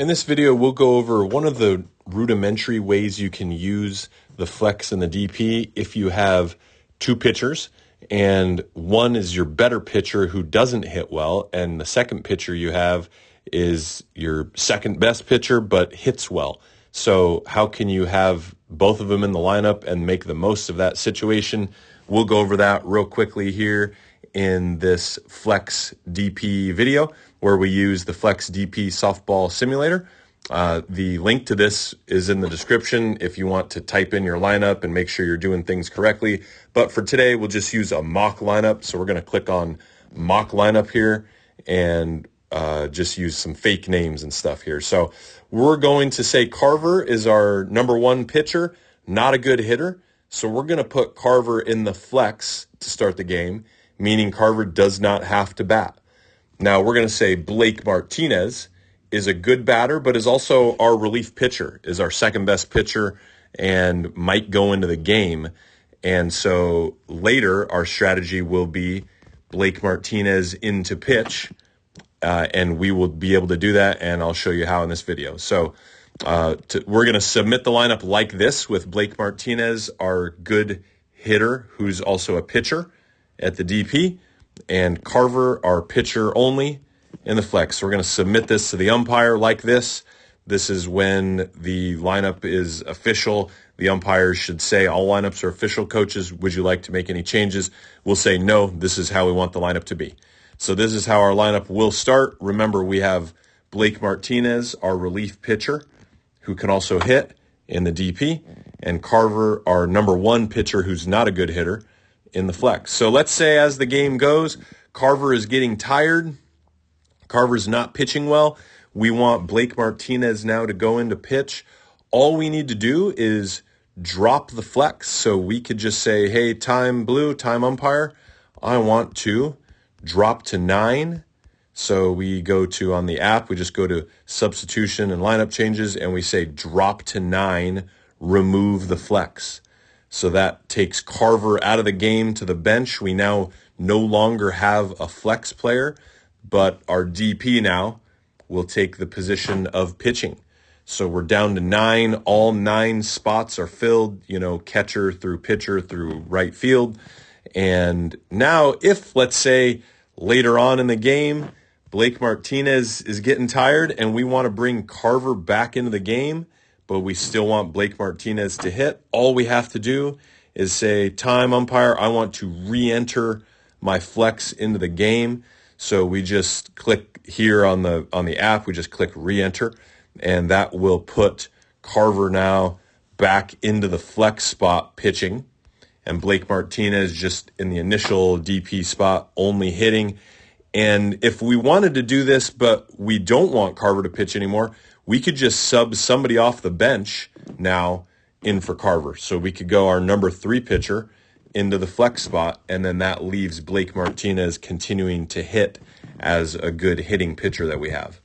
In this video, we'll go over one of the rudimentary ways you can use the flex and the DP if you have two pitchers and one is your better pitcher who doesn't hit well, and the second pitcher you have is your second best pitcher but hits well. So how can you have both of them in the lineup and make the most of that situation? We'll go over that real quickly here in this Flex DP video where we use the Flex DP softball simulator. The link to this is in the description if you want to type in your lineup and make sure you're doing things correctly. But for today, we'll just use a mock lineup. So we're going to click on mock lineup here and just use some fake names and stuff here. So we're going to say Carver is our number one pitcher, not a good hitter. So we're going to put Carver in the flex to start the game, meaning Carver does not have to bat. Now we're going to say Blake Martinez is a good batter, but is also our relief pitcher, is our second best pitcher and might go into the game. And so later our strategy will be Blake Martinez into pitch, and we will be able to do that, and I'll show you how in this video. So we're going to submit the lineup like this with Blake Martinez, our good hitter, who's also a pitcher at the DP, and Carver, our pitcher only, in the flex. So we're going to submit this to the umpire like this. This is when the lineup is official. The umpires should say, all lineups are official. Coaches, would you like to make any changes? We'll say, no, this is how we want the lineup to be. So this is how our lineup will start. Remember, we have Blake Martinez, our relief pitcher, who can also hit in the DP, and Carver, our number one pitcher who's not a good hitter, in the flex. So let's say as the game goes, Carver is getting tired. Carver's not pitching well. We want Blake Martinez now to go into pitch. All we need to do is drop the flex. So we could just say, hey, time umpire, I want to drop to 9. So we go to, on the app, we just go to substitution and lineup changes, and we say drop to 9, remove the flex. So that takes Carver out of the game to the bench. We now no longer have a flex player, but our DP now will take the position of pitching. So we're down to 9. All 9 spots are filled, catcher through pitcher through right field. And now if, let's say, later on in the game, Blake Martinez is getting tired and we want to bring Carver back into the game, but we still want Blake Martinez to hit, all we have to do is say, time umpire, I want to re-enter my flex into the game. So we just click here on the app, we just click re-enter, and that will put Carver now back into the flex spot pitching, and Blake Martinez just in the initial DP spot only hitting. And if we wanted to do this, but we don't want Carver to pitch anymore, we could just sub somebody off the bench now in for Carver. So we could go our number 3 pitcher into the flex spot, and then that leaves Blake Martinez continuing to hit as a good hitting pitcher that we have.